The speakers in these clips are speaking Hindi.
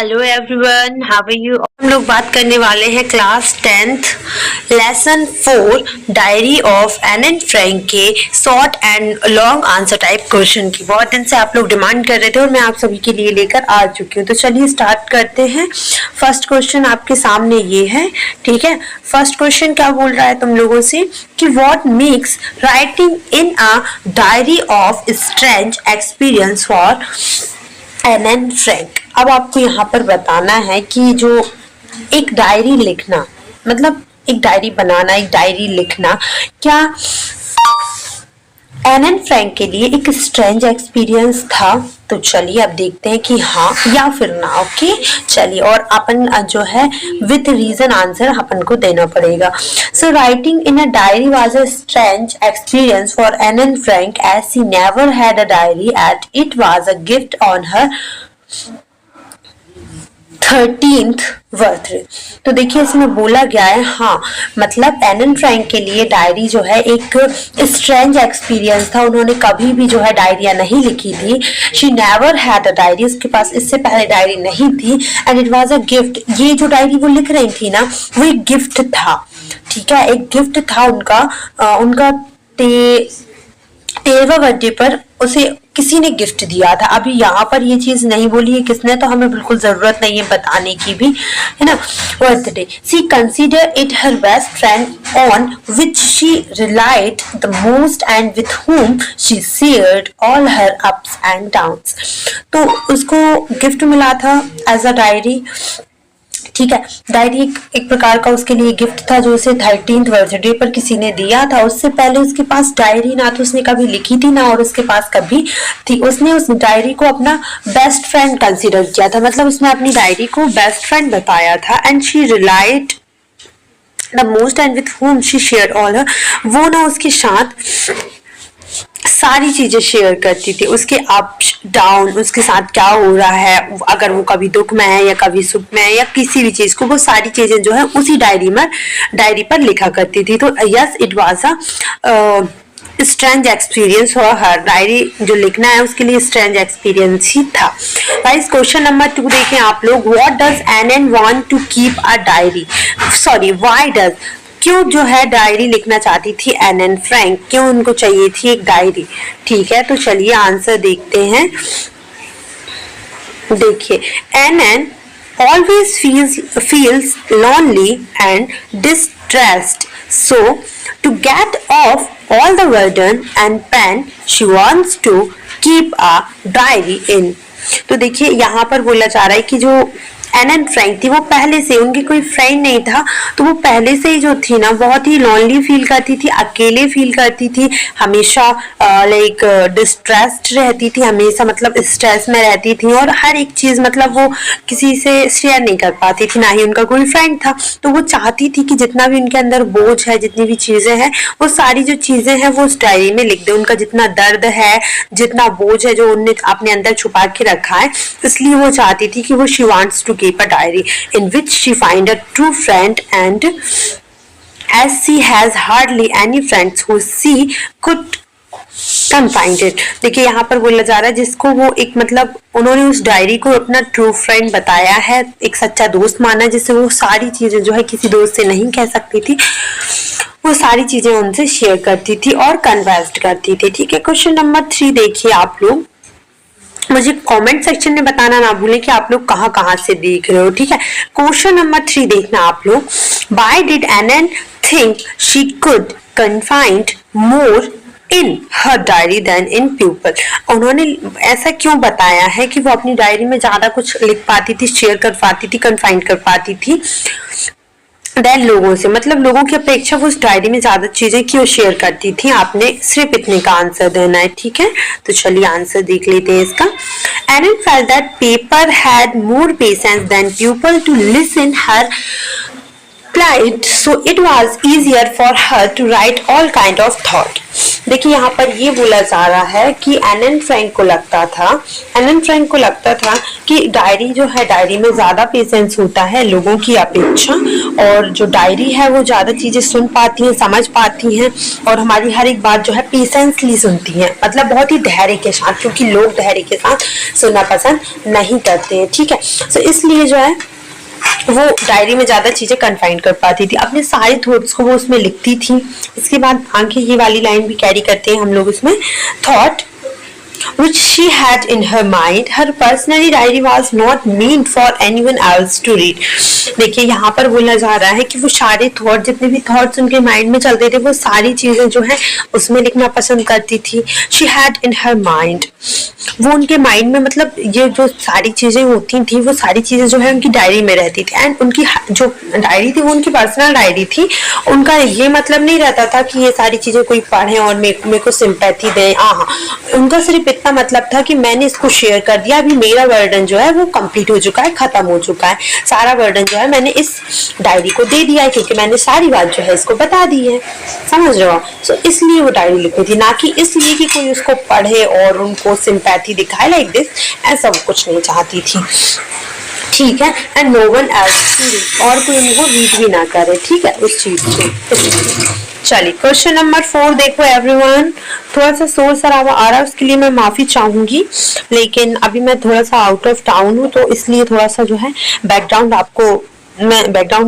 Hello everyone, how are you. हम लोग बात करने वाले हैं class 10th lesson 4 diary of Anne and Frank के short and long answer type question की। बहुत दिन से आप लोग डिमांड कर रहे थे और मैं आप सभी के लिए लेकर आ चुकी हूँ। तो चलिए स्टार्ट करते हैं। फर्स्ट क्वेश्चन आपके सामने ये है, ठीक है। फर्स्ट क्वेश्चन क्या बोल रहा है तुम लोगों से कि what makes writing in a diary of strange experience for Anne and Frank. अब आपको यहाँ पर बताना है कि जो एक डायरी लिखना, मतलब एक डायरी बनाना, एक डायरी लिखना क्या एन एंड फ्रैंक के लिए एक स्ट्रेंज एक्सपीरियंस था। तो चलिए अब देखते हैं कि हाँ या फिर ना। ओके चलिए, और अपन जो है विथ रीजन आंसर अपन को देना पड़ेगा। So writing in a diary was a strange experience for Anne and Frank as she never had a diary at it was a gift on her 13th birthday. तो देखिए इसमें बोला गया है, हाँ मतलब एन एंड फ्रैंक के लिए डायरी जो है एक स्ट्रेंज एक्सपीरियंस था। उन्होंने कभी भी जो है डायरिया नहीं लिखी थी। She never had a diary, उसके पास इससे पहले डायरी नहीं थी। And it was a gift, ये जो डायरी वो लिख रही थी ना वो एक गिफ्ट था, ठीक है। एक गिफ्ट था उनका 13वां बर्थडे पर उसे किसी ने गिफ्ट दिया था। अभी यहाँ पर ये चीज नहीं बोली है किसने, तो हमें बिल्कुल जरूरत नहीं है बताने की भी, है ना। Birthday, she consider it her best friend on which she relied the most and with whom she shared all her ups and downs। तो उसको गिफ्ट मिला था एज अ डायरी, ठीक है। डायरी एक प्रकार का उसके लिए गिफ्ट था जो उसे 13th बर्थडे पर किसी ने दिया था। उससे पहले उसके पास डायरी ना तो उसने कभी लिखी थी ना और उसके पास कभी थी। उसने उस डायरी को अपना बेस्ट फ्रेंड कंसीडर किया था, मतलब उसने अपनी डायरी को बेस्ट फ्रेंड बताया था। And she relied the most and with whom she shared all her, वो ना उसके साथ सारी चीजें शेयर करती थी, उसके अप डाउन, उसके साथ क्या हो रहा है, अगर वो कभी दुख में है या कभी सुख में है या किसी भी चीज को, वो सारी चीजें जो है उसी डायरी पर लिखा करती थी। तो yes it was a strange experience for her. Diary जो लिखना है उसके लिए स्ट्रेंज एक्सपीरियंस ही था। गाइस क्वेश्चन नंबर 2 देखें आप लोग। What does Anne want to keep a diary, sorry why does, क्यों जो है डायरी लिखना चाहती थी एन एंड फ्रैंक, क्यों उनको चाहिए थी एक डायरी, ठीक है। तो चलिए आंसर देखते हैं। देखिए N always feels lonely and distressed, so to get off all the burden and pain she wants to keep a diary in। तो देखिए यहाँ पर बोला जा रहा है कि जो एन एंड फ्रैंक थी वो पहले से, उनकी कोई फ्रेंड नहीं था, तो वो पहले से ही जो थी ना बहुत ही लॉनली फील करती थी, अकेले फील करती थी, हमेशा लाइक डिस्ट्रेस्ड रहती थी, हमेशा मतलब स्ट्रेस में रहती थी और हर एक चीज मतलब वो किसी से शेयर नहीं कर पाती थी, ना ही उनका कोई फ्रेंड था। तो वो चाहती थी कि जितना भी उनके अंदर बोझ है, जितनी भी चीजें हैं, वो सारी जो चीजें हैं वो उस डायरी में लिख दे। उनका जितना दर्द है, जितना बोझ है जो उन्होंने अपने अंदर छुपा के रखा है, इसलिए वो चाहती थी कि वो she wants to keep a diary in which she find a true friend, and as she has hardly any friends who she could confide it। देखिए यहाँ पर बोला जा रहा है जिसको वो एक मतलब उन्होंने उस डायरी को अपना ट्रू फ्रेंड बताया है, एक सच्चा दोस्त माना, जिससे वो सारी चीजें जो है किसी दोस्त से नहीं कह सकती थी, वो सारी चीजें उनसे शेयर करती थी और कन्वर्स्ड करती थी, ठीक है। क्वेश्चन नंबर 3 देखिए आप लोग। मुझे कमेंट सेक्शन में बताना ना भूलें कि आप लोग कहाँ से देख रहे हो, ठीक है। क्वेश्चन नंबर 3 देखना आप लोग। Why did Anne think she could confide more in her diary than in pupil? उन्होंने ऐसा क्यों बताया है कि वो अपनी डायरी में ज्यादा कुछ लिख पाती थी, शेयर कर पाती थी, कन्फाइंड कर पाती थी देन लोगों से, मतलब लोगों की अपेक्षा वो उस डायरी में ज्यादा चीजें क्यों शेयर करती थी। आपने सिर्फ इतने का आंसर देना है, ठीक है। तो चलिए आंसर देख लेते हैं इसका। Anne felt that paper had more patience than pupil to listen her plight, so it was easier for her to write all kind of thought। देखिए यहाँ पर ये बोला जा रहा है कि एन फ्रैंक को लगता था कि डायरी जो है, डायरी में ज्यादा पेशेंस होता है लोगों की अपेक्षा, और जो डायरी है वो ज्यादा चीजें सुन पाती हैं, समझ पाती हैं, और हमारी हर एक बात जो है पेशेंसली सुनती हैं, मतलब बहुत ही धैर्य के साथ, क्योंकि लोग धैर्य के साथ सुनना पसंद नहीं करते हैं। ठीक है, तो इसलिए जो है वो डायरी में ज्यादा चीजें कन्फाइन कर पाती थी, अपने सारे थॉट्स को वो उसमें लिखती थी। इसके बाद आगे ये वाली लाइन भी कैरी करते हैं हम लोग इसमें, thought which she had in her mind, her personal diary was not meant for anyone else to read. देखिए यहाँ पर बोला जा रहा है कि वो सारे थॉट, जितने भी थॉट्स उनके माइंड में चलते थे, वो सारी चीजें जो है उसमें लिखना पसंद करती थी। she had in her mind, वो उनके माइंड में, मतलब ये जो सारी चीजें होती थी वो सारी चीजें जो है उनकी डायरी में रहती थी। एंड उनकी जो डायरी थी वो उनकी पर्सनल डायरी थी। उनका ये मतलब नहीं रहता था कि ये सारी चीजें कोई पढ़े और मेरे को सिंपैथी दे। हाँ, उनका सिर्फ इतना मतलब था कि मैंने इसको शेयर कर दिया, अभी मेरा वर्डन जो है वो कंप्लीट हो चुका है, खत्म हो चुका है, सारा वर्डन जो है मैंने इस डायरी को दे दिया है, क्योंकि मैंने सारी बात जो है इसको बता दी है। समझ रहे हो? सो इसलिए वो डायरी लिखी थी, ना कि इसलिए कि कोई उसको पढ़े और उनको सिंपैथी दिखाए लाइक दिस, ऐसा वो कुछ नहीं चाहती थी। ठीक है, and no one else to read, और कोई उनको रीड भी ना करे। ठीक है, उस चीज को। चलिए क्वेश्चन नंबर 4 देखो एवरीवन। थोड़ा सा शोर शराबा आ रहा है, उसके लिए मैं माफी चाहूंगी, लेकिन अभी मैं थोड़ा सा आउट ऑफ टाउन हूँ, तो इसलिए थोड़ा सा जो है बैकग्राउंड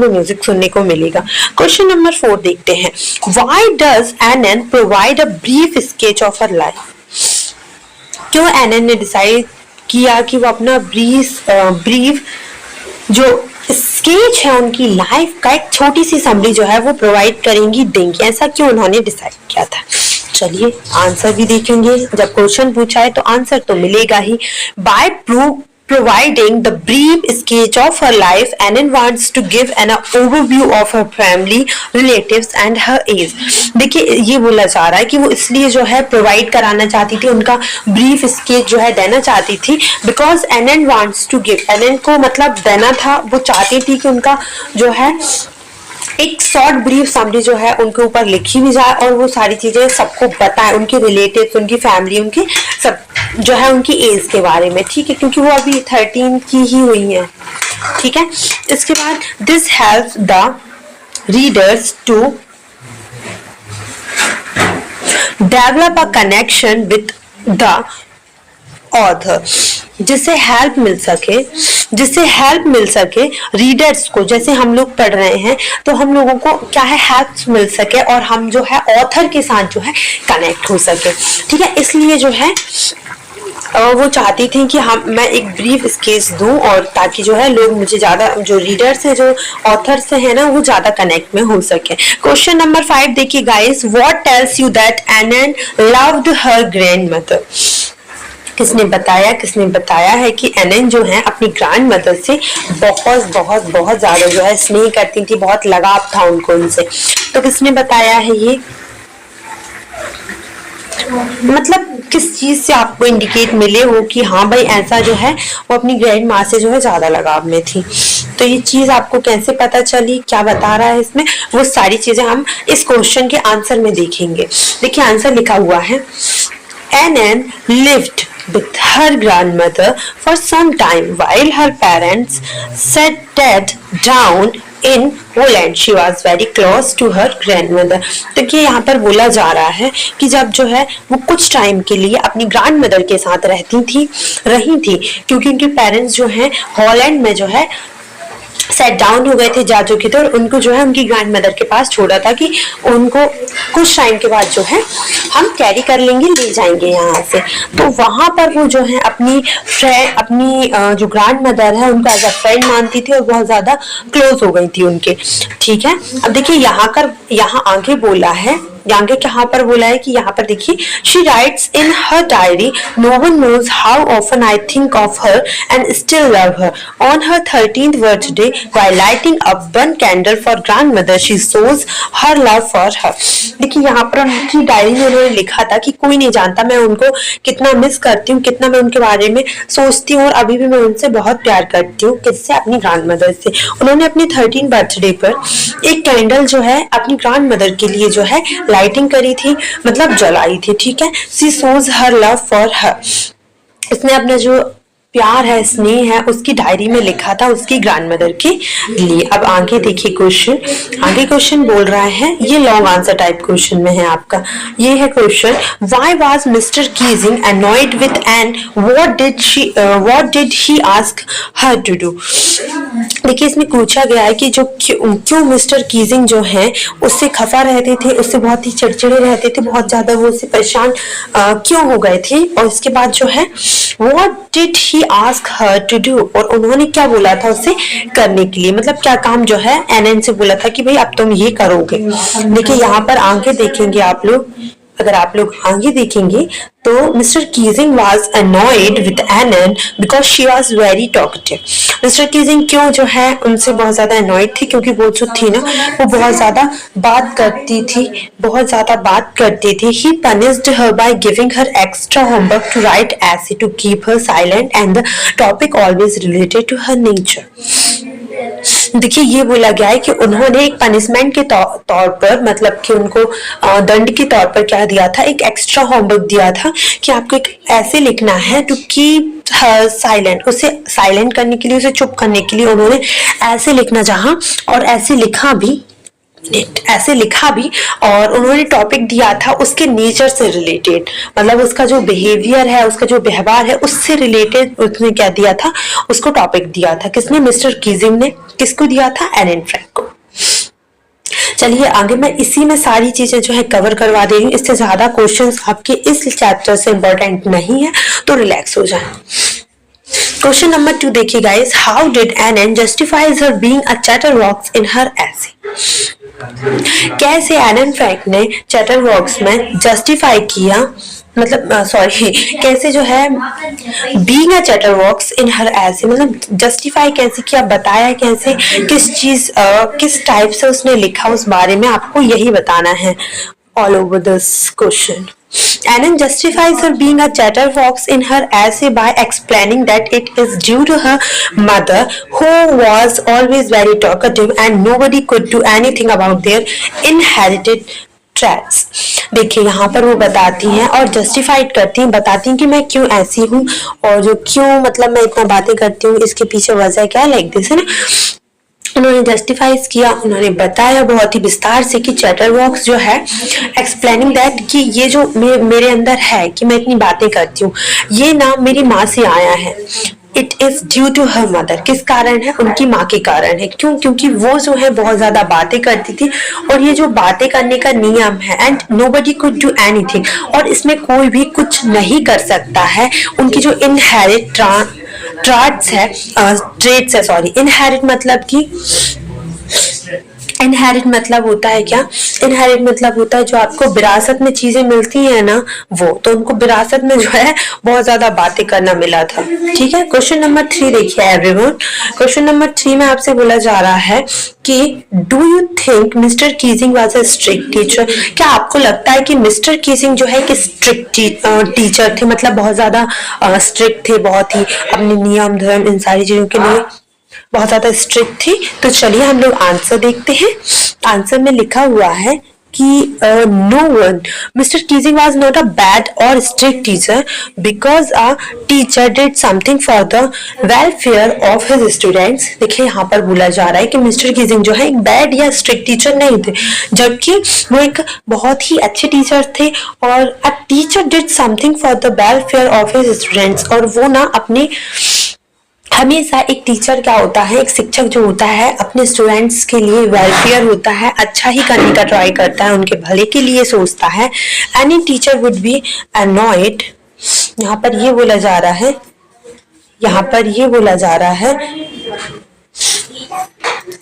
में म्यूजिक सुनने को मिलेगा। क्वेश्चन नंबर 4 देखते हैं। Why does Anne provide a brief sketch of her life? क्यों एनन ने डिसाइड किया कि वो अपना ब्रीफ जो स्केच है उनकी लाइफ का, एक छोटी सी समरी जो है वो प्रोवाइड करेंगी, देंगी? ऐसा क्यों उन्होंने डिसाइड किया था? चलिए आंसर भी देखेंगे। जब क्वेश्चन पूछा है तो आंसर तो मिलेगा ही। By providing the brief sketch of her life, Anne wants to give an overview of her family, relatives and her age. देखिए ये बोला जा रहा है कि वो इसलिए जो है प्रोवाइड कराना चाहती थी, उनका ब्रीफ स्केच जो है देना चाहती थी, बिकॉज एनन वांट्स टू गिव, एनन को मतलब देना था, वो चाहती थी कि उनका जो है एक शॉर्ट ब्रीफ समरी जो है उनके ऊपर लिखी भी जाए, और वो सारी चीजें सबको बताए, उनके रिलेटिव्स, उनकी फैमिली, उनकी सब जो है उनकी एज के बारे में। ठीक है, क्योंकि वो अभी 13 की ही हुई है। ठीक है, इसके बाद this helps the readers to develop a connection with the author, जिससे हेल्प मिल सके रीडर्स को। जैसे हम लोग पढ़ रहे हैं तो हम लोगों को क्या है, हेल्प मिल सके, और हम जो है ऑथर के साथ जो है कनेक्ट हो सके। ठीक है, इसलिए जो है वो चाहती थी कि मैं एक ब्रीफ स्केच दूं, और ताकि जो है लोग मुझे ज्यादा, जो रीडर्स है, जो ऑथर से है ना, वो ज्यादा कनेक्ट में हो सके। क्वेश्चन नंबर 5 देखिए guys. What tells you that Anne loved her grandmother? किसने बताया है कि एनन जो है अपनी ग्रैंड मदर से बहुत ज्यादा जो है स्नेह करती थी, बहुत लगाव था उनको उनसे। तो किसने बताया है ये? मतलब किस चीज से आपको इंडिकेट मिले हो कि हाँ भाई ऐसा जो है वो अपनी ग्रैंड माँ से जो है ज्यादा लगाव में थी? तो ये चीज आपको कैसे पता चली, क्या बता रहा है इसमें, वो सारी चीजें हम इस क्वेश्चन के आंसर में देखेंगे। देखिए आंसर लिखा हुआ है, Anne lived with her grandmother for some time while her parents settled down in Poland. She was very close to her grandmother. देखिए यहाँ पर बोला जा रहा है कि जब जो है वो कुछ टाइम के लिए अपनी ग्रैंड मदर के साथ रही थी, क्योंकि उनके पेरेंट्स जो हैं हॉलैंड में जो है सेट डाउन हो गए थे, जा चुके थे, और उनको जो है उनकी ग्रैंड मदर के पास छोड़ा था कि उनको कुछ टाइम के बाद जो है हम कैरी कर लेंगे, ले जाएंगे यहाँ से। तो वहां पर वो जो है अपनी जो ग्रैंड मदर है उनको एज अ फ्रेंड मानती थी, और बहुत ज्यादा क्लोज हो गई थी उनके। ठीक है, अब देखिए यहाँ आगे बोला है, यहाँ पर बोला है कि यहाँ पर देखिए, she writes in her diary, no one knows how often I think of her and still love her. On her 13th birthday, while lighting up one candle for grandmother, she shows her love for her. देखिए यहाँ पर उनकी डायरी में उन्होंने लिखा था कि कोई नहीं जानता मैं उनको कितना मिस करती हूँ, कितना मैं उनके बारे में सोचती हूँ, और अभी भी मैं उनसे बहुत प्यार करती हूँ। किससे? अपनी ग्रैंड मदर से। उन्होंने अपनी 13th बर्थडे पर एक कैंडल जो है अपनी ग्रैंड मदर के लिए जो है लाइटिंग करी थी, मतलब जलाई थी, ठीक है। She shows her love for her, इसने अपना जो प्यार है, स्नेह है, उसकी डायरी में लिखा था उसकी ग्रैंडमदर के लिए। अब आगे देखिए क्वेश्चन, आगे क्वेश्चन बोल रहा है, ये लॉन्ग आंसर टाइप क्वेश्चन में है आपका। ये है question, why was mister Keesing annoyed with Anne, what did he ask her to do. देखिए इसमें पूछा गया है कि जो क्यों मिस्टर कीजिंग जो है उससे खफा रहते थे, उससे बहुत ही चिड़चिड़े रहते थे, बहुत ज्यादा वो उससे परेशान क्यों हो गए थे। और इसके बाद जो है what did he ask her to do, और उन्होंने क्या बोला था उसे करने के लिए, मतलब क्या काम जो है एनएन से बोला था कि भाई अब तुम ये करोगे। देखिए यहाँ पर आगे देखेंगे आप लोग, अगर आप लोग आगे देखेंगे तो mister Keesing was annoyed with Anne because she was very talkative. Mister Keesing क्यों जो है उनसे बहुत ज्यादा अनॉयड थी, क्योंकि वो जो थी ना वो बहुत ज्यादा बात करती थी, बहुत ज्यादा बात करती थी। He punished her by giving her extra homework to write essay to keep her silent and the topic always related to her nature. देखिए ये बोला गया है कि उन्होंने एक पनिशमेंट के तौर पर, मतलब कि उनको दंड के तौर पर क्या दिया था, एक एक्स्ट्रा होमवर्क दिया था कि आपको एक ऐसे लिखना है टू कीप साइलेंट, उसे साइलेंट करने के लिए, उसे चुप करने के लिए उन्होंने ऐसे लिखना चाहा, और ऐसे लिखा भी, ऐसे लिखा भी। और उन्होंने टॉपिक दिया था उसके नेचर से रिलेटेड, मतलब उसका जो बिहेवियर है, उसका जो व्यवहार है, उससे रिलेटेड उसने क्या दिया था, उसको टॉपिक दिया था। किसने, मिस्टर कीजिंग ने। किसको दिया था, एन फ्रैंक को। चलिए आगे मैं इसी में सारी चीजें जो है कवर करवा दे रही हूँ, इससे ज्यादा क्वेश्चंस आपके इस चैप्टर से इंपॉर्टेंट नहीं है, तो रिलैक्स हो जाए। क्वेश्चन नंबर 2 देखिए guys, how did Anne justifies her being a chatterbox in her essay. कैसे एनन फ्रैंक ने चैटरबॉक्स में जस्टिफाई किया, मतलब सॉरी कैसे जो है बीइंग अ चैटरबॉक्स इन हर ऐसे, मतलब जस्टिफाई कैसे किया, बताया कैसे, किस चीज किस टाइप से उसने लिखा, उस बारे में आपको यही बताना है all over this question. Annan justifies her being a chatterbox in her essay by explaining that it is due to her mother, who was always very talkative and nobody could do anything about their inherited traits. देखिए यहाँ पर वो बताती हैं और जस्टिफाइड करती हैं, बताती हैं कि मैं क्यों ऐसी हूँ और जो क्यों मतलब मैं इतना बातें करती हूँ, इसके पीछे वजह क्या है, लाइक दिस है ना। उन्होंने जस्टिफाइज किया, उन्होंने बताया बहुत ही विस्तार से कि चैटरबॉक्स जो है एक्सप्लेनिंग दैट कि ये जो मेरे अंदर है कि मैं इतनी बातें करती हूँ, ये नाम मेरी माँ से आया है। It is due to her mother, किस कारण है, उनकी माँ के कारण है। क्यों, क्योंकि वो जो है बहुत ज्यादा बातें करती थी और ये जो बातें करने का नियम है, and nobody could do anything, और इसमें कोई भी कुछ नहीं कर सकता है। उनकी जो इनहेरिट ट्रेट्स है, सॉरी इनहेरिट मतलब कि इनहेरिट मतलब होता है क्या, इनहेरिट मतलब होता है जो आपको विरासत में चीजें मिलती है ना, वो तो उनको विरासत में जो है बहुत ज्यादा बातें करना मिला था। ठीक है, क्वेश्चन नंबर 3 देखिए एवरीवन। क्वेश्चन नंबर 3 में आपसे बोला जा रहा है कि do you think mister Keesing was a strict teacher. क्या आपको लगता है कि मिस्टर कीजिंग जो है कि स्ट्रिक्ट टीचर थे, मतलब बहुत ज्यादा स्ट्रिक्ट थे, बहुत ही अपने नियम धर्म इन सारी चीजों के लिए बहुत ज्यादा स्ट्रिक्ट थी। तो चलिए हम लोग आंसर देखते हैं। आंसर में लिखा हुआ है कि no one, mister Keesing was not a bad और strict teacher because a teacher did something for the welfare of his students. देखिए यहाँ पर बोला जा रहा है कि मिस्टर कीजिंग जो है एक बैड या स्ट्रिक्ट टीचर नहीं थे, जबकि वो एक बहुत ही अच्छे टीचर थे। और अ teacher did something for the welfare of his students, और वो ना अपने हमेशा एक टीचर क्या होता है, एक शिक्षक जो होता है अपने स्टूडेंट्स के लिए वेलफेयर होता है, अच्छा ही करने का ट्राई करता है, उनके भले के लिए सोचता है। Any teacher would B annoyed, यहाँ पर ये बोला जा रहा है, यहाँ पर ये बोला जा रहा है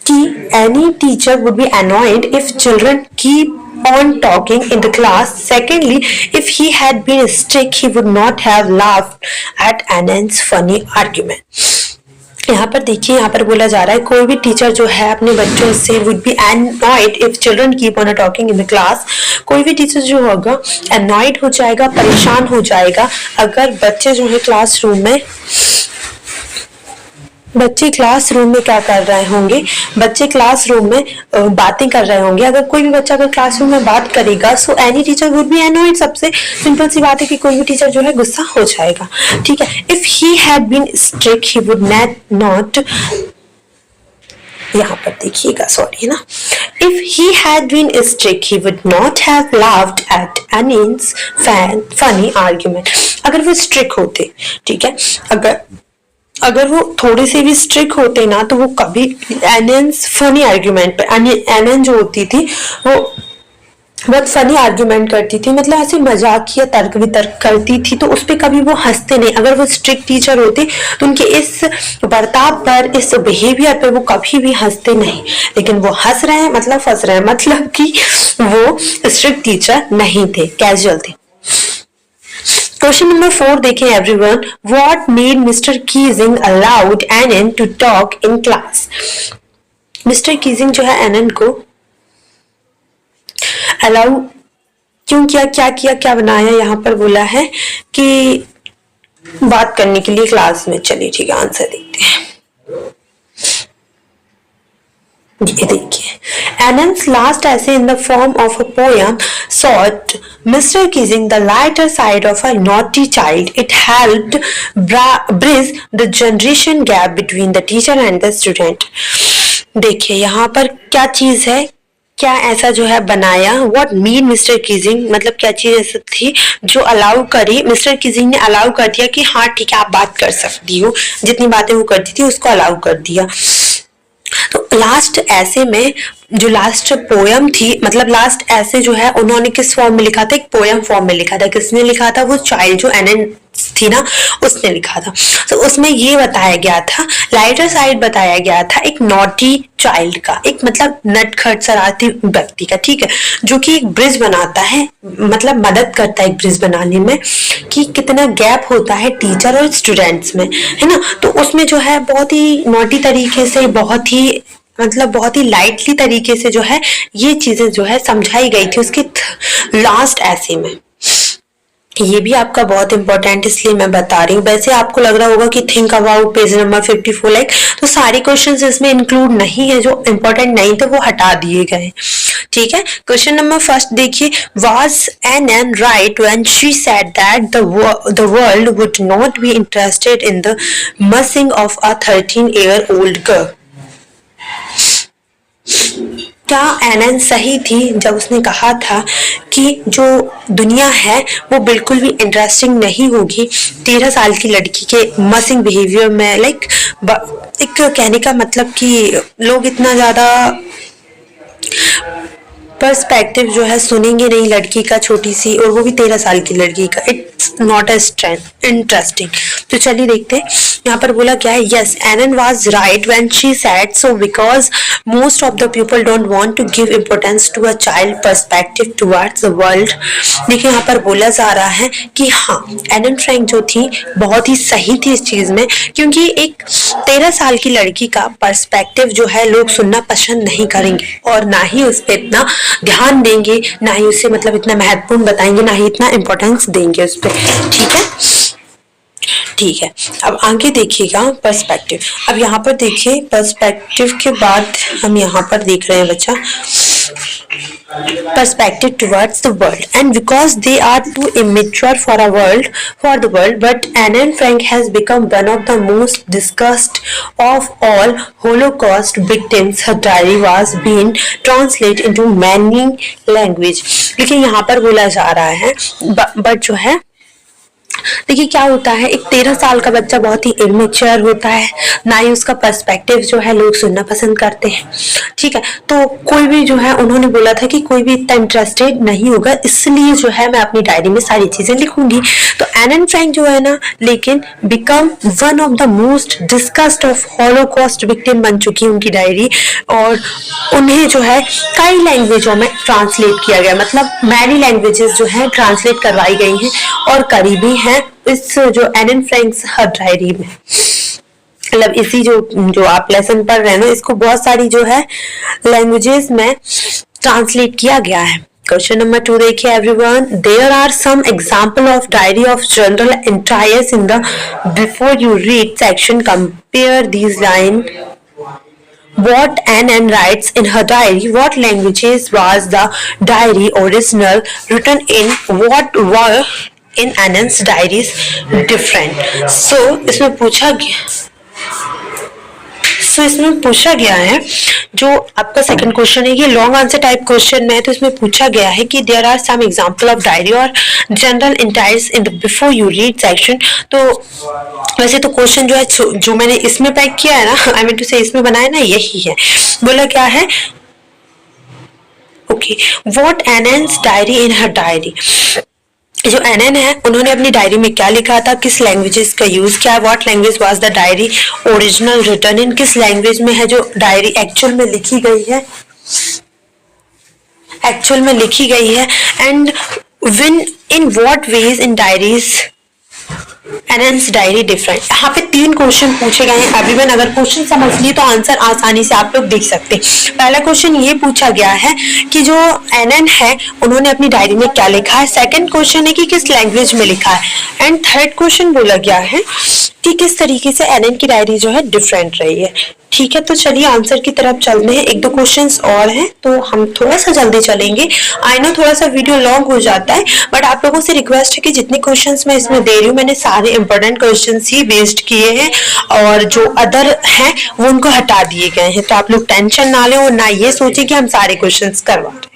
कि any teacher would B annoyed if children keep on talking in the class. Secondly, if he had been strict, he would not have laughed at Annan's funny argument. यहाँ पर देखिए, यहाँ पर बोला जा रहा है कोई भी टीचर जो है अपने बच्चों से would be annoyed if children keep on talking in the class. कोई भी टीचर जो होगा annoyed हो जाएगा, परेशान हो जाएगा अगर बच्चे जो है क्लासरूम में बच्चे क्लासरूम में क्या कर रहे होंगे? बच्चे क्लासरूम में बातें कर रहे होंगे। अगर कोई भी बच्चा अगर क्लासरूम में बात करेगा so any teacher would be annoyed. सबसे सिंपल सी बात है कि कोई भी टीचर जो है गुस्सा हो जाएगा। ठीक है, if he had been strict he would not, यहाँ पर देखिएगा, सॉरी ना, if he had been strict he would not have laughed at Anne's funny argument. अगर वो स्ट्रिक्ट होते, ठीक है, अगर वो थोड़े से भी स्ट्रिक्ट होते ना तो वो कभी एनियंस फनी आर्ग्यूमेंट पे, एनियन जो होती थी वो बहुत फनी आर्ग्यूमेंट करती थी, मतलब ऐसे मजाकिया तर्क वितर्क करती थी, तो उस पर कभी वो हंसते नहीं। अगर वो स्ट्रिक्ट टीचर होते तो उनके इस बर्ताव पर, इस बिहेवियर पर वो कभी भी हंसते नहीं। लेकिन वो हंस रहे हैं मतलब फंस रहे हैं, मतलब कि वो स्ट्रिक्ट टीचर नहीं थे, कैजुअल थे। क्वेश्चन नंबर 4 देखें everyone. What made mister Keesing allowed Anne to talk in class? Mister Keesing जो है एनन को अलाउ क्यों किया, क्या किया, क्या बनाया? यहाँ पर बोला है कि बात करने के लिए क्लास में। चलिए ठीक है, आंसर देखते हैं। ये देखिए, Annan's last essay in the form of a poem sought Mr. Kissing the lighter side of a naughty child. It helped bridge the generation gap between the teacher and the student. देखिए यहाँ पर क्या चीज है, क्या ऐसा जो है बनाया? व्हाट मीन मिस्टर कीजिंग, मतलब क्या चीज ऐसा थी जो अलाउ करी, मिस्टर कीजिंग ने अलाउ कर दिया कि हाँ ठीक है आप बात कर सकती हो, जितनी बातें वो करती थी उसको अलाउ कर दिया। तो लास्ट ऐसे में जो लास्ट पोयम थी, मतलब लास्ट ऐसे जो है उन्होंने किस फॉर्म में लिखा था? एक पोयम फॉर्म में लिखा था। किसने लिखा था? वो चाइल्ड जो एनन थी ना उसने लिखा था। तो उसमें ये बताया गया था, लाइटर साइड बताया गया था एक नॉटी चाइल्ड का, एक मतलब नटखट शरारती व्यक्ति का, ठीक है, जो कि एक ब्रिज बनाता है, मतलब मदद करता है एक ब्रिज बनाने में, कि कितना गैप होता है टीचर और स्टूडेंट्स में, है ना। तो उसमें जो है बहुत ही नॉटी तरीके से, बहुत ही मतलब बहुत ही लाइटली तरीके से जो है ये चीजें जो है समझाई गई थी उसके लास्ट ऐसे में। ये भी आपका बहुत इंपॉर्टेंट इसलिए मैं बता रही हूँ। वैसे आपको लग रहा होगा कि think about page number 54 like, तो सारे क्वेश्चंस इसमें इंक्लूड नहीं है, जो इंपॉर्टेंट नहीं थे वो हटा दिए गए। ठीक है, क्वेश्चन नंबर फर्स्ट देखिए। Was Anne right when she said that the world would not be interested in the musing of a 13-year-old girl? क्या एनन सही थी जब उसने कहा था कि जो दुनिया है वो बिल्कुल भी इंटरेस्टिंग नहीं होगी 13 साल की लड़की के मसिंग बिहेवियर में? लाइक एक कहने का मतलब कि लोग इतना ज्यादा पर्सपेक्टिव जो है सुनेंगे नहीं लड़की का, छोटी सी, और वो भी 13 साल की लड़की का। It's not as interesting. तो चलिए देखते हैं यहाँ पर बोला क्या है। Yes, Anne was right when she said so because most of the people don't want to give importance to a child perspective towards the world. देखिए यहाँ पर बोला जा रहा है कि हाँ, एनन फ्रैंक जो थी बहुत ही सही थी इस चीज में, क्योंकि एक 13 साल की लड़की का पर्सपेक्टिव जो है लोग सुनना पसंद नहीं करेंगे, और ना ही उस पर इतना ध्यान देंगे, ना ही उसे मतलब इतना महत्वपूर्ण बताएंगे, ना ही इतना इम्पोर्टेंस देंगे उस पर। ठीक है, ठीक है, अब आगे देखिएगा पर्सपेक्टिव। अब यहाँ पर देखिए पर्सपेक्टिव के बाद हम यहाँ पर देख रहे हैं बच्चा perspective towards the world, and because they are too immature for the world, but Anne Frank has become one of the most discussed of all Holocaust victims. Her diary was being translated into many language. लेकिन यहाँ पर बोला जा रहा है but जो है देखिए क्या होता है, एक 13 साल का बच्चा बहुत ही इमेच्योर होता है, ना ही उसका पर्सपेक्टिव जो है लोग सुनना पसंद करते हैं। ठीक है, तो कोई भी जो है उन्होंने बोला था कि कोई भी इतना इंटरेस्टेड नहीं होगा, इसलिए जो है मैं अपनी डायरी में सारी चीजें लिखूंगी। तो एनन फ्रैंक जो है ना, लेकिन become one of the most discussed of Holocaust victim बन चुकी है उनकी डायरी, और उन्हें जो है कई लैंग्वेजों में ट्रांसलेट किया गया, मतलब मैनी लैंग्वेजेस जो है ट्रांसलेट करवाई गई हैं और करीबी है इस जो एनन फ्रैंक्स हर डायरी में। मतलब इसी जो आप लेसन पढ़ रहे हैं ना, इसको बहुत सारी जो है लैंग्वेजेस में ट्रांसलेट किया गया है। क्वेश्चन नंबर 2 देखिए everyone. There are some example of diary of general entries in the before you read section. Compare these line. What Anne writes in her diary? What languages was the diary original written in? What were in Anne's diaries different? So इसमें पूछा गया है जो आपका सेकंड क्वेश्चन है, ये लॉन्ग आंसर टाइप क्वेश्चन में है. तो इसमें पूछा गया है कि there are some example of diary और general entries in the before you read section. तो वैसे तो क्वेश्चन जो है जो मैंने इसमें पैक किया है ना, आई मीन टू से इसमें बनाया ना, यही है. बोला क्या है, okay, what Anne's diary in her diary. जो एनएन है उन्होंने अपनी डायरी में क्या लिखा था, किस लैंग्वेजेस का यूज किया. What language was the diary original written in. किस लैंग्वेज में है जो डायरी एक्चुअल में लिखी गई है. And win in what ways in diaries Anne's diary different. यहाँ पे 3 क्वेश्चन पूछे गए हैं. एवरीवन अगर क्वेश्चन समझ लिए तो आंसर आसानी से आप लोग देख सकते हैं. पहला क्वेश्चन ये पूछा गया है कि जो एनएन है उन्होंने अपनी डायरी में क्या लिखा है. सेकंड क्वेश्चन है कि किस लैंग्वेज में लिखा है. एंड थर्ड क्वेश्चन बोला गया है कि किस तरीके से एनएन की डायरी जो है डिफरेंट रही है. ठीक है, तो चलिए आंसर की तरफ चलते हैं. 1-2 क्वेश्चंस और हैं तो हम थोड़ा सा जल्दी चलेंगे. आई नो थोड़ा सा वीडियो लॉन्ग हो जाता है, बट आप लोगों से रिक्वेस्ट है कि जितने क्वेश्चंस मैं इसमें दे रही हूँ मैंने सारे इंपॉर्टेंट क्वेश्चंस ही बेस्ड किए हैं और जो अदर हैं वो उनको हटा दिए गए हैं. तो आप लोग टेंशन ना लें और ना ये सोचें कि हम सारे क्वेश्चंस करवा रहे हैं.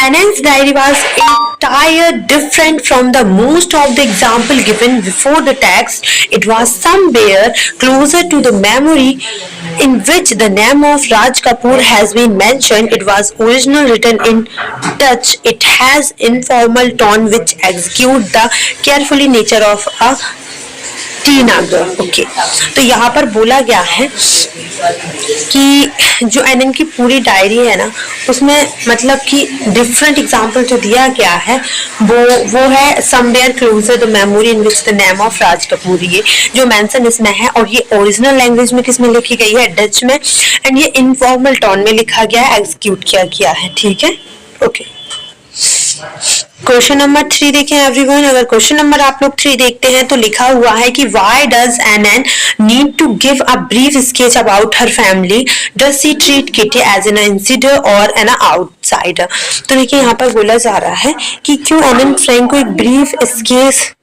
Annen's diary was entirely different from the most of the example given before the text. It was somewhere closer to the memory in which the name of Raj Kapoor has been mentioned. It was originally written in Dutch. It has informal tone which execute the carefully nature of a teenager. Okay, तो यहाँ पर बोला गया है कि जो एनएन की पूरी डायरी है ना उसमें मतलब कि डिफरेंट एग्जांपल जो दिया गया है वो है somewhere closer the memory in which the name of Raj Kapoor. ये जो मेंशन इसमें है और ये ओरिजिनल लैंग्वेज में किसमें लिखी गई है, डच में. एंड ये इनफॉर्मल टोन में लिखा गया है, एग्जीक्यूट किया गया है. ठीक है, ओके. क्वेश्चन नंबर 3 देखें एवरीवन. अगर क्वेश्चन नंबर आप लोग 3 देखते हैं तो लिखा हुआ है कि why does Anne need to give a brief sketch about her family. Does she treat Kitty as an insider or an outsider. तो देखिए यहाँ पर बोला जा रहा है कि क्यों एनएन फ्रैंक को एक ब्रीफ स्केच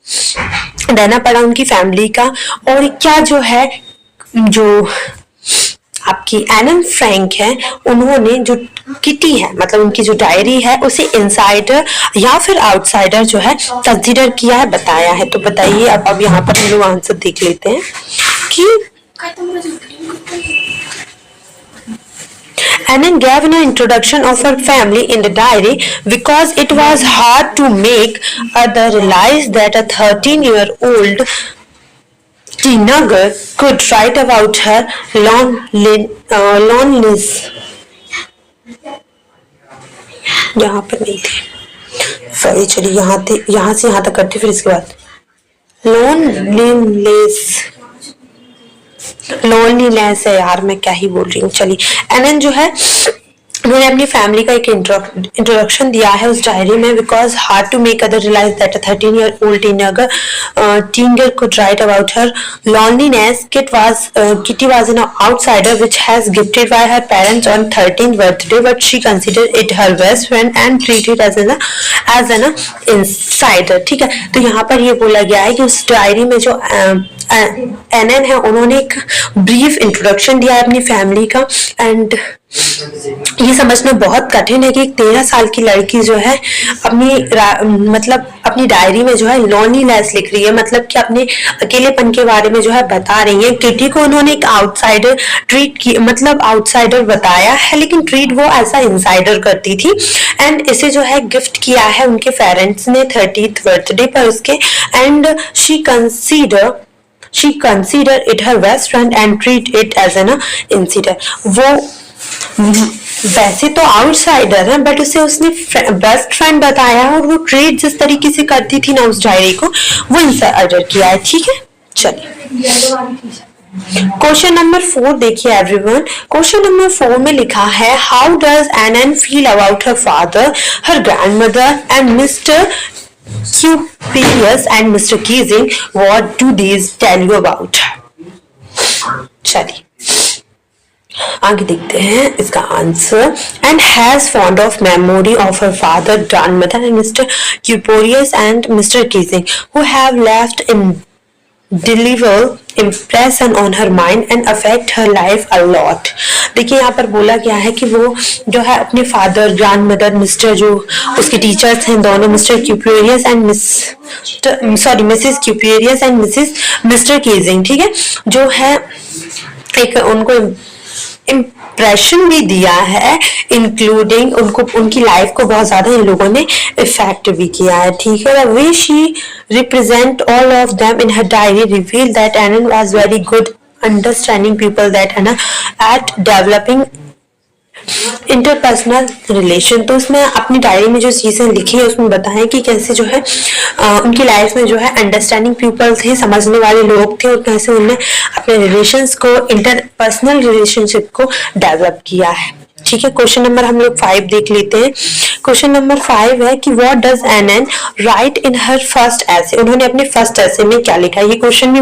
देना पड़ा उनकी फैमिली का, और क्या जो है जो आपकी एनन फ्रैंक है उन्होंने जो किटी है मतलब उनकी जो डायरी है उसे इनसाइडर या फिर आउटसाइडर जो है कंसीडर किया है, बताया है. तो बताइए. अब यहाँ पर हम लोग आंसर देख लेते हैं कि Annan gave an introduction of her family in the diary because it was hard to make others realize that a 13-year-old Teenager could write about her loneliness. यहाँ पर नहीं थी, सॉरी. चलिए यहाँ से यहाँ तक करते फिर इसके बाद लोनलीनेस है यार, मैं क्या ही बोल रही हूँ. चलिए, एनन जो है उन्होंने अपनी फैमिली का एक इंट्रोडक्शन दिया है उस डायरी में. Because hard to make other realise that a 13-year-old teenager could write about her loneliness. Kitty was an outsider which has gifted by her parents on 13th birthday, but she considered it her best friend and treated as an insider. ठीक है, तो यहाँ पर ये बोला गया है कि उस डायरी में जो एनएन है उन्होंने एक ब्रीफ इंट्रोडक्शन दिया है अपनी फैमिली का. एंड ये समझना बहुत कठिन है कि एक 13 साल की लड़की जो है अपनी डायरी में जो है लोनलीनेस लिख रही है, मतलब कि अपने अकेलेपन के बारे में जो है बता रही है. किटी को उन्होंने एक आउटसाइडर ट्रीट की, मतलब आउटसाइडर बताया है, लेकिन ट्रीट वो ऐसा इनसाइडर करती थी. एंड इसे जो है गिफ्ट किया है उनके पेरेंट्स ने 30th बर्थडे पर उसके. And she considered it her best friend and treat it as an insider. वो वैसे तो आउटसाइडर है बट उसने बेस्ट फ्रेंड बताया और वो ट्रीट जिस तरीके से करती थी ना उस डायरी को वो इनसाइडर किया है. ठीक है, चलिए क्वेश्चन नंबर 4 देखिए एवरीवन। क्वेश्चन नंबर 4 में लिखा है how does Anne feel about her father, her grandmother and Mr Kuperus and Mr Keesing, what do these tell you about. चलिए आगे देखते हैं इसका answer. And has fond of memory of her father, grandmother and Mr Kuperus and Mr Keesing who have left in deliver impression on her mind and affect her life a lot। देखिए यहाँ पर बोला गया है कि वो जो है अपने फादर, ग्रैंड मदर, मिस्टर जो उसके टीचर्स हैं दोनों, Mr Kuperus and Mrs Kuperus and Mr Keesing, ठीक है, जो है एक उनको इम्प्रेशन भी दिया है, इंक्लूडिंग उनको उनकी लाइफ को बहुत ज्यादा इन लोगों ने इफेक्ट भी किया है, ठीक है। Way she represent all of them in her diary reveal that Anne was very good understanding people that है ना एट डेवलपिंग इंटरपर्सनल रिलेशन। तो उसमें अपनी डायरी में जो चीजें लिखी है उसमें बताएं कि कैसे जो है उनकी लाइफ में जो है अंडरस्टैंडिंग पीपल थे, समझने वाले लोग थे, और कैसे उन्होंने अपने रिलेशंस को, इंटरपर्सनल रिलेशनशिप को डेवलप किया है, ठीक है। क्वेश्चन नंबर हम लोग 5 देख लेते हैं। क्वेश्चन नंबर 5 है कि what does Anne write in her first essay. उन्होंने अपने फर्स्ट ऐसे में क्या लिखा है। ये क्वेश्चन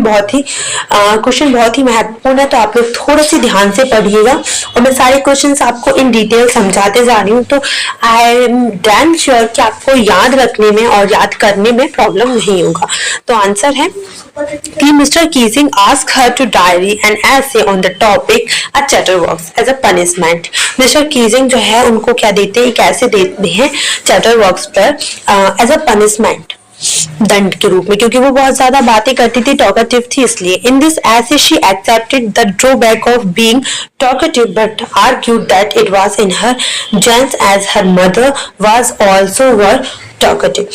बहुत ही महत्वपूर्ण है, तो आप लोग थोड़ा सी ध्यान से पढ़िएगा और मैं सारे क्वेश्चंस आपको इन डिटेल समझाते जा रही हूँ, तो आई एम डैम श्योर कि आपको याद रखने में और याद करने में प्रॉब्लम नहीं होगा। तो आंसर है कि Mr Keesing ask her to diary an essay on the topic a chatterbox as a punishment. Mr Keesing जो है उनको क्या देते हैं, कैसे देते हैं चैटरबॉक्स पर एज अ पनिशमेंट, दंड के रूप में, क्योंकि वो बहुत ज्यादा बातें करती थी, टॉकेटिव थी इसलिए। In this essay she accepted the drawback of being talkative but argued that it was in her genes as her mother was also very talkative.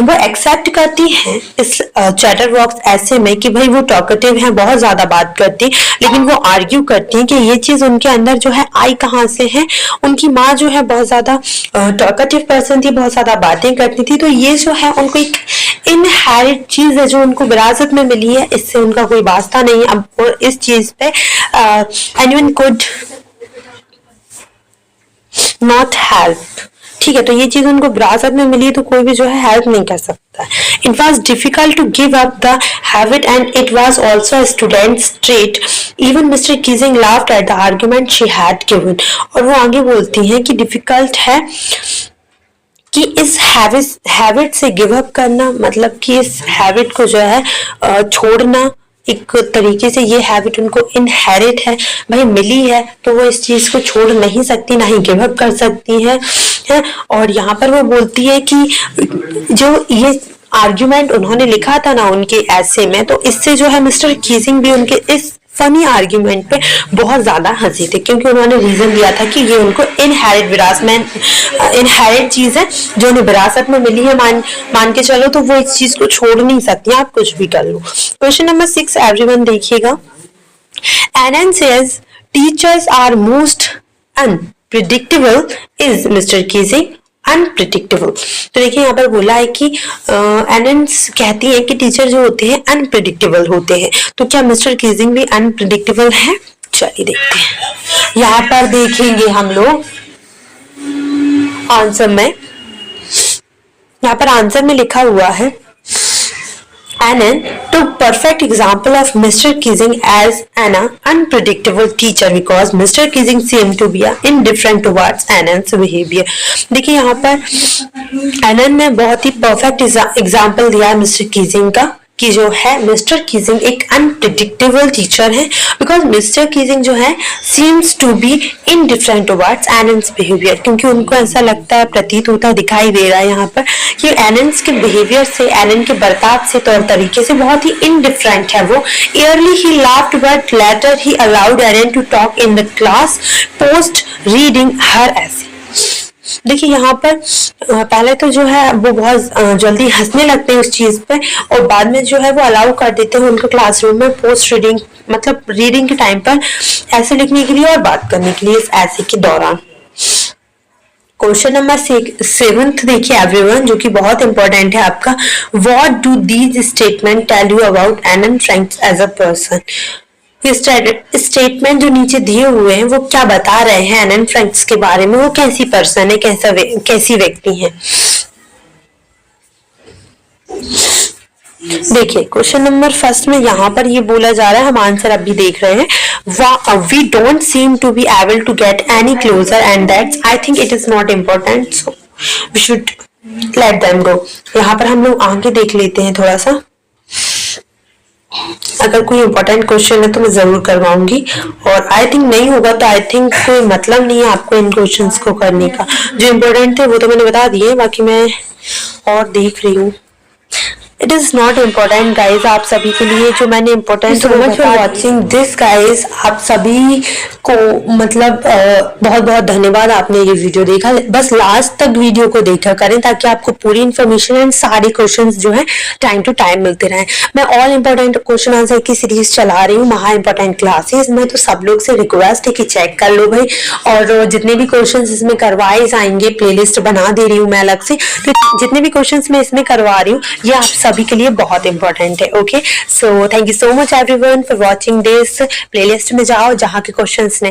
वो एक्सेप्ट करती हैं इस चैटरबॉक्स ऐसे में कि भाई वो टॉकेटिव हैं, बहुत ज्यादा बात करती, लेकिन वो आर्ग्यू करती हैं कि ये चीज उनके अंदर जो है आई कहाँ से है। उनकी माँ जो है बहुत ज्यादा टॉकेटिव पर्सन थी, बहुत ज्यादा बातें करती थी, तो ये जो है उनको एक इनहेरिट चीज है जो उनको विरासत में मिली है, इससे उनका कोई वास्ता नहीं है। अब और इस चीज पे एनीवन कुड नॉट हेल्प, ठीक है। तो ये चीज उनको विरासत में मिली, तो कोई भी जो है हेल्प नहीं कर सकता। It was difficult to give up the habit and it was also a students trait. Even mister Keesing laughed at the argument she had given. और वो आगे बोलती हैं कि डिफिकल्ट है कि इस हैबिट से गिव अप करना, मतलब कि इस हैबिट को जो है छोड़ना, एक तरीके से ये हैबिट उनको इनहेरिट है, भाई मिली है, तो वो इस चीज को छोड़ नहीं सकती, ना ही गिव अप कर सकती है। और यहाँ पर वो बोलती है कि जो ये आर्ग्यूमेंट उन्होंने लिखा था ना उनके ऐसे में, तो इससे जो है मिस्टर कीजिंग भी उनके इस फनी आर्ग्यूमेंट पे बहुत ज्यादा हंसी थे, क्योंकि उन्होंने रीजन दिया था कि ये उनको इनहेरिट चीज है जो उन्हें विरासत में मिली है, मान के चलो, तो वो इस चीज को छोड़ नहीं सकती, आप कुछ भी कर लो। क्वेश्चन नंबर 6 एवरीवन देखिएगा। Anne says teachers are most unpredictable, is Mr Keesing unpredictable. तो देखिए यहाँ पर बोला है कि एनन कहती है कि टीचर जो होते हैं अनप्रिडिक्टेबल होते हैं, तो क्या मिस्टर कीजिंग भी अनप्रिडिक्टेबल है। चलिए देखते हैं। यहाँ पर देखेंगे हम लोग आंसर में, यहाँ पर आंसर में लिखा हुआ है Annan took perfect example of Mr. Keating as an unpredictable teacher because Mr. Keating seemed to be indifferent towards Annan's behavior। देखिए यहाँ पर Annan ने बहुत ही परफेक्ट एग्जाम्पल दिया है मिस्टर कीजिंग का, कि जो है मिस्टर कीजिंग एक अनप्रिडिक्टेबल टीचर है, बिकॉज मिस्टर कीजिंग जो है seems to be indifferent towards Anne's behaviour, क्योंकि उनको ऐसा लगता है, प्रतीत होता दिखाई दे रहा है यहाँ पर कि एनन्स के बिहेवियर से, एनन के बर्ताव से, तौर तरीके से बहुत ही इनडिफरेंट है वो। Early he laughed but later he allowed Anne to talk in the class post reading her essay. देखिए यहाँ पर पहले तो जो है वो बहुत जल्दी हंसने लगते हैं उस चीज पे, और बाद में जो है वो अलाउ कर देते हैं उनको क्लासरूम में पोस्ट रीडिंग, मतलब रीडिंग के टाइम पर ऐसे लिखने के लिए और बात करने के लिए इस ऐसे के दौरान। क्वेश्चन नंबर 7 देखिए एवरीवन, जो कि बहुत इंपॉर्टेंट है आपका। What do these statement tell you about Anne Frank's as a person. ये स्टेटमेंट जो नीचे दिए हुए हैं वो क्या बता रहे हैं एनन फ्रैंक्स के बारे में, वो कैसी पर्सन है, कैसी व्यक्ति है। देखिए क्वेश्चन नंबर फर्स्ट में यहाँ पर ये बोला जा रहा है, हम आंसर अभी देख रहे हैं, we don't seem to be able to get any closer and that's I think it is not important, so we should let them go. यहाँ पर हम लोग आगे देख लेते हैं थोड़ा सा, अगर कोई इम्पोर्टेंट क्वेश्चन है तो मैं जरूर करवाऊंगी, और आई थिंक नहीं होगा तो आई थिंक कोई मतलब नहीं है आपको इन क्वेश्चंस को करने का। जो इम्पोर्टेंट थे वो तो मैंने बता दिए, बाकी मैं और देख रही हूँ। It is not important guys, आप सभी के लिए जो मैंने important so much for watching this guys. आप सभी को मतलब बहुत बहुत धन्यवाद, आपने ये वीडियो देखा। बस लास्ट तक वीडियो को देखा करें ताकि आपको पूरी इन्फॉर्मेशन एंड सारे क्वेश्चंस जो है टाइम टू टाइम मिलते रहें। मैं ऑल इम्पोर्टेंट क्वेश्चन आंसर की सीरीज चला रही हूँ, महा इम्पोर्टेंट क्लासेस में, तो सब लोग से रिक्वेस्ट है कि चेक कर लो भाई, और जितने भी क्वेश्चन इसमें करवाए जाएंगे प्लेलिस्ट बना दे रही हूँ मैं अलग से, तो जितने भी क्वेश्चन मैं इसमें करवा रही हूँ ये आप सभी के लिए बहुत इंपॉर्टेंट है। Okay, so thank you so much everyone for watching this. Playlist में जाओ, जहाँ के क्वेश्चंस नहीं